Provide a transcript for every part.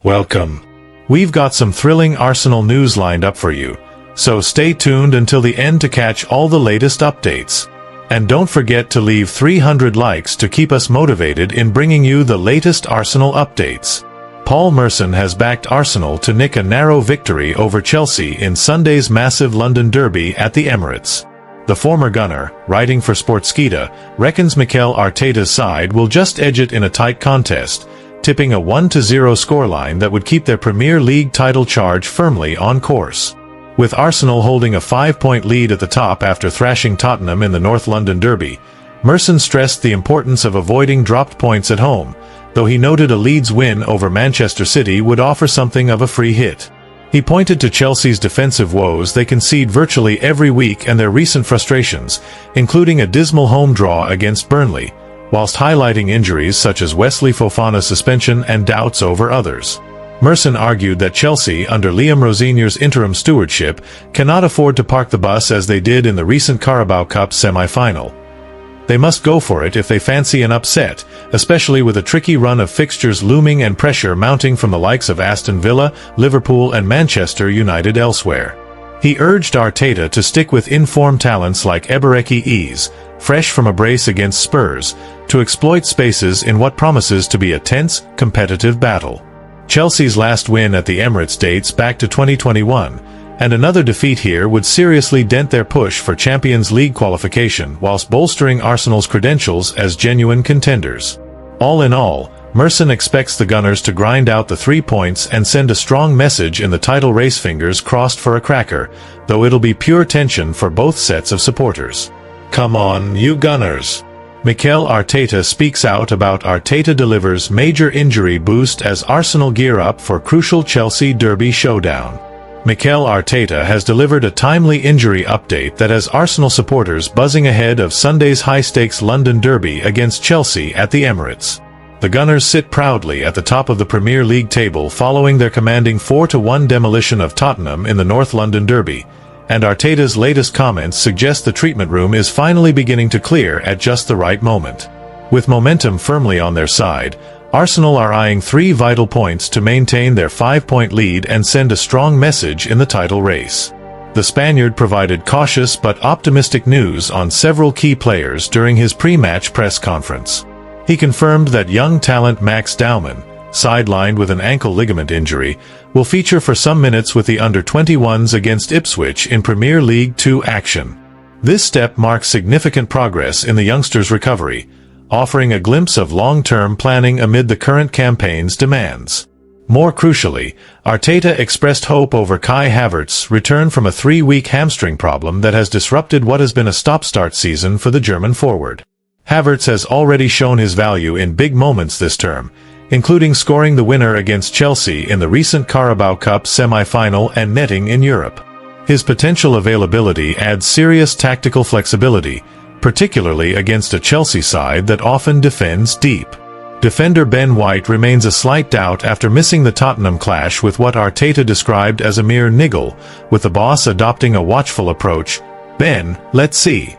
Welcome. We've got some thrilling Arsenal news lined up for you, so stay tuned until the end to catch all the latest updates. And don't forget to leave 300 likes to keep us motivated in bringing you the latest Arsenal updates. Paul Merson has backed Arsenal to nick a narrow victory over Chelsea in Sunday's massive London derby at the Emirates. The former Gunner, writing for Sportskita, reckons Mikel Arteta's side will just edge it in a tight contest, tipping a 1-0 scoreline that would keep their Premier League title charge firmly on course. With Arsenal holding a 5-point lead at the top after thrashing Tottenham in the North London derby, Merson stressed the importance of avoiding dropped points at home, though he noted a Leeds win over Manchester City would offer something of a free hit. He pointed to Chelsea's defensive woes they concede virtually every week and their recent frustrations, including a dismal home draw against Burnley, whilst highlighting injuries such as Wesley Fofana's suspension and doubts over others. Merson argued that Chelsea, under Liam Rosenior's interim stewardship, cannot afford to park the bus as they did in the recent Carabao Cup semi-final. They must go for it if they fancy an upset, especially with a tricky run of fixtures looming and pressure mounting from the likes of Aston Villa, Liverpool and Manchester United elsewhere. He urged Arteta to stick with in-form talents like Ebereki Eze, fresh from a brace against Spurs, to exploit spaces in what promises to be a tense, competitive battle. Chelsea's last win at the Emirates dates back to 2021, and another defeat here would seriously dent their push for Champions League qualification whilst bolstering Arsenal's credentials as genuine contenders. All in all, Merson expects the Gunners to grind out the 3 points and send a strong message in the title race, fingers crossed for a cracker, though it'll be pure tension for both sets of supporters. Come on, you Gunners! Mikel Arteta speaks out about Arteta delivers major injury boost as Arsenal gear up for crucial Chelsea derby showdown. Mikel Arteta has delivered a timely injury update that has Arsenal supporters buzzing ahead of Sunday's high-stakes London derby against Chelsea at the Emirates. The Gunners sit proudly at the top of the Premier League table following their commanding 4-1 demolition of Tottenham in the North London derby, and Arteta's latest comments suggest the treatment room is finally beginning to clear at just the right moment. With momentum firmly on their side, Arsenal are eyeing 3 vital points to maintain their 5-point lead and send a strong message in the title race. The Spaniard provided cautious but optimistic news on several key players during his pre-match press conference. He confirmed that young talent Max Daumann, sidelined with an ankle ligament injury, will feature for some minutes with the under-21s against Ipswich in Premier League 2 action. This step marks significant progress in the youngster's recovery, offering a glimpse of long-term planning amid the current campaign's demands. More crucially, Arteta expressed hope over Kai Havertz's return from a 3-week hamstring problem that has disrupted what has been a stop-start season for the German forward. Havertz has already shown his value in big moments this term, including scoring the winner against Chelsea in the recent Carabao Cup semi-final and netting in Europe. His potential availability adds serious tactical flexibility, particularly against a Chelsea side that often defends deep. Defender Ben White remains a slight doubt after missing the Tottenham clash with what Arteta described as a mere niggle, with the boss adopting a watchful approach. Ben, let's see.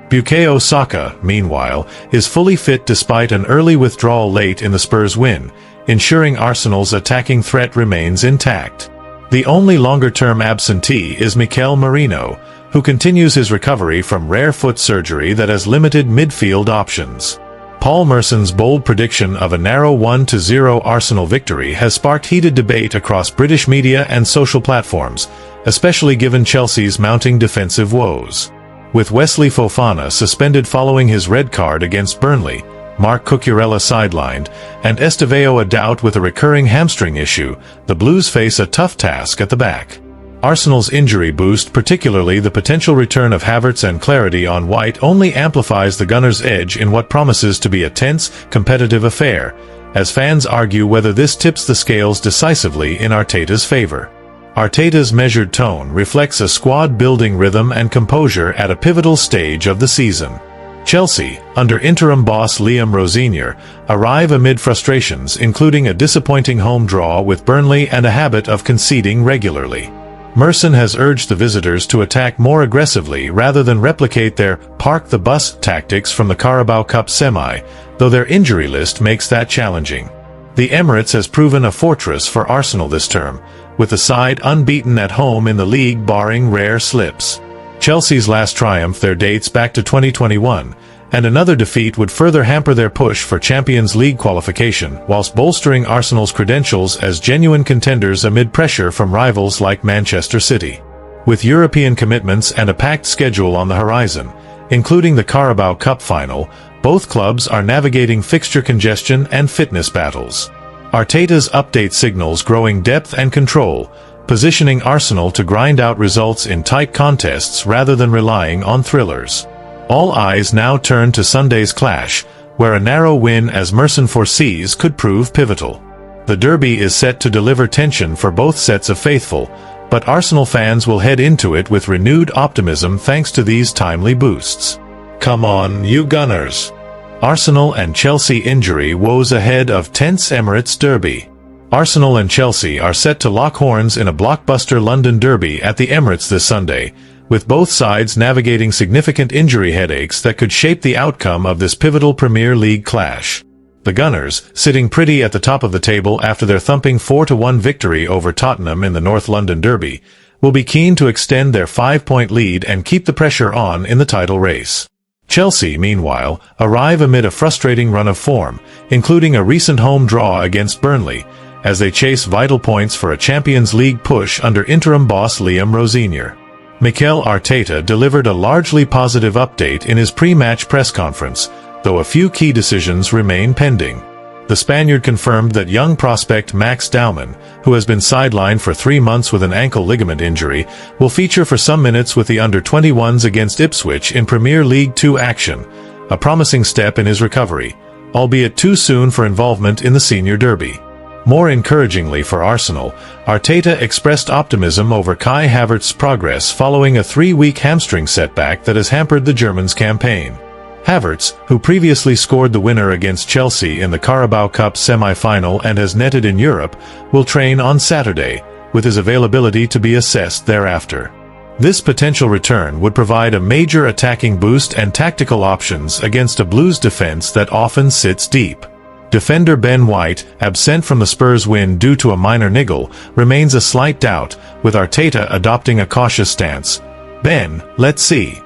Bukayo Saka, meanwhile, is fully fit despite an early withdrawal late in the Spurs win, ensuring Arsenal's attacking threat remains intact. The only longer-term absentee is Mikel Merino, who continues his recovery from rare foot surgery that has limited midfield options. Paul Merson's bold prediction of a narrow 1-0 Arsenal victory has sparked heated debate across British media and social platforms, especially given Chelsea's mounting defensive woes. With Wesley Fofana suspended following his red card against Burnley, Marc Cucurella sidelined, and Estevao a doubt with a recurring hamstring issue, the Blues face a tough task at the back. Arsenal's injury boost, particularly the potential return of Havertz and clarity on White, only amplifies the Gunners' edge in what promises to be a tense, competitive affair, as fans argue whether this tips the scales decisively in Arteta's favor. Arteta's measured tone reflects a squad-building rhythm and composure at a pivotal stage of the season. Chelsea, under interim boss Liam Rosenior, arrive amid frustrations including a disappointing home draw with Burnley and a habit of conceding regularly. Merson has urged the visitors to attack more aggressively rather than replicate their park-the-bus tactics from the Carabao Cup semi, though their injury list makes that challenging. The Emirates has proven a fortress for Arsenal this term, with the side unbeaten at home in the league barring rare slips. Chelsea's last triumph there dates back to 2021, and another defeat would further hamper their push for Champions League qualification, whilst bolstering Arsenal's credentials as genuine contenders amid pressure from rivals like Manchester City. With European commitments and a packed schedule on the horizon, including the Carabao Cup final, both clubs are navigating fixture congestion and fitness battles. Arteta's update signals growing depth and control, positioning Arsenal to grind out results in tight contests rather than relying on thrillers. All eyes now turn to Sunday's clash, where a narrow win as Merson foresees could prove pivotal. The derby is set to deliver tension for both sets of faithful, but Arsenal fans will head into it with renewed optimism thanks to these timely boosts. Come on, you Gunners! Arsenal and Chelsea injury woes ahead of tense Emirates derby. Arsenal and Chelsea are set to lock horns in a blockbuster London derby at the Emirates this Sunday, with both sides navigating significant injury headaches that could shape the outcome of this pivotal Premier League clash. The Gunners, sitting pretty at the top of the table after their thumping 4-1 victory over Tottenham in the North London derby, will be keen to extend their 5-point lead and keep the pressure on in the title race. Chelsea, meanwhile, arrive amid a frustrating run of form, including a recent home draw against Burnley, as they chase vital points for a Champions League push under interim boss Liam Rosenior. Mikel Arteta delivered a largely positive update in his pre-match press conference, though a few key decisions remain pending. The Spaniard confirmed that young prospect Max Daumann, who has been sidelined for 3 months with an ankle ligament injury, will feature for some minutes with the under-21s against Ipswich in Premier League 2 action, a promising step in his recovery, albeit too soon for involvement in the senior derby. More encouragingly for Arsenal, Arteta expressed optimism over Kai Havertz's progress following a 3-week hamstring setback that has hampered the German's campaign. Havertz, who previously scored the winner against Chelsea in the Carabao Cup semi-final and has netted in Europe, will train on Saturday, with his availability to be assessed thereafter. This potential return would provide a major attacking boost and tactical options against a Blues defense that often sits deep. Defender Ben White, absent from the Spurs win due to a minor niggle, remains a slight doubt, with Arteta adopting a cautious stance. Ben, let's see.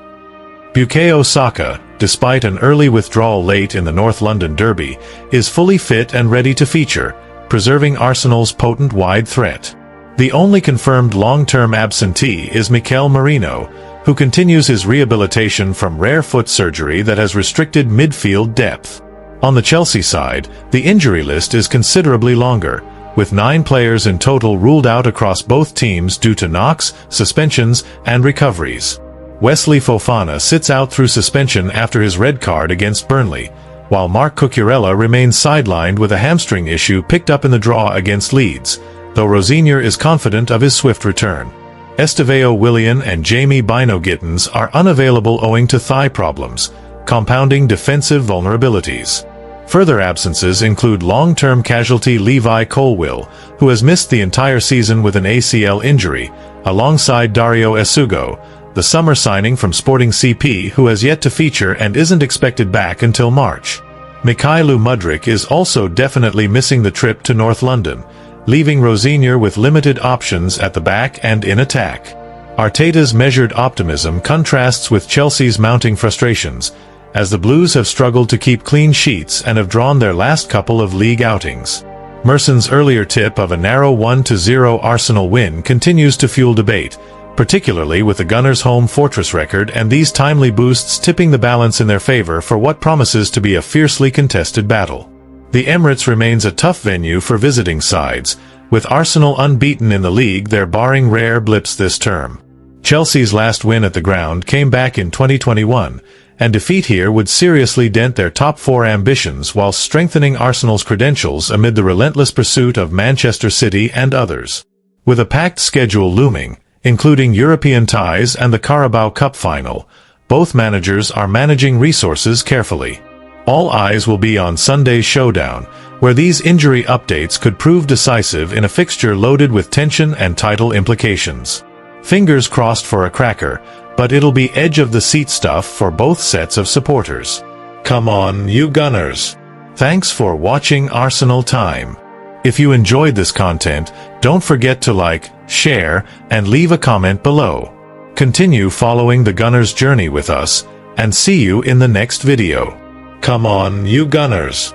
Bukayo Saka, despite an early withdrawal late in the North London derby, is fully fit and ready to feature, preserving Arsenal's potent wide threat. The only confirmed long-term absentee is Mikel Merino, who continues his rehabilitation from rare foot surgery that has restricted midfield depth. On the Chelsea side, the injury list is considerably longer, with 9 players in total ruled out across both teams due to knocks, suspensions, and recoveries. Wesley Fofana sits out through suspension after his red card against Burnley, while Marc Cucurella remains sidelined with a hamstring issue picked up in the draw against Leeds, though Rosenior is confident of his swift return. Estevao Willian and Jamie Bino-Gittens are unavailable owing to thigh problems, compounding defensive vulnerabilities. Further absences include long-term casualty Levi Colwill, who has missed the entire season with an ACL injury, alongside Dario Esugo, the summer signing from Sporting CP who has yet to feature and isn't expected back until March. Mykhailo Mudryk is also definitely missing the trip to North London, leaving Rosenior with limited options at the back and in attack. Arteta's measured optimism contrasts with Chelsea's mounting frustrations, as the Blues have struggled to keep clean sheets and have drawn their last couple of league outings. Merson's earlier tip of a narrow 1-0 Arsenal win continues to fuel debate, particularly with the Gunners' home fortress record and these timely boosts tipping the balance in their favor for what promises to be a fiercely contested battle. The Emirates remains a tough venue for visiting sides, with Arsenal unbeaten in the league there barring rare blips this term. Chelsea's last win at the ground came back in 2021, and defeat here would seriously dent their top 4 ambitions while strengthening Arsenal's credentials amid the relentless pursuit of Manchester City and others. With a packed schedule looming, including European ties and the Carabao Cup final, both managers are managing resources carefully. All eyes will be on Sunday's showdown, where these injury updates could prove decisive in a fixture loaded with tension and title implications. Fingers crossed for a cracker, but it'll be edge-of-the-seat stuff for both sets of supporters. Come on, you Gunners! Thanks for watching Arsenal Time. If you enjoyed this content, don't forget to like, share, and leave a comment below. Continue following the Gunners' journey with us, and see you in the next video. Come on, you Gunners!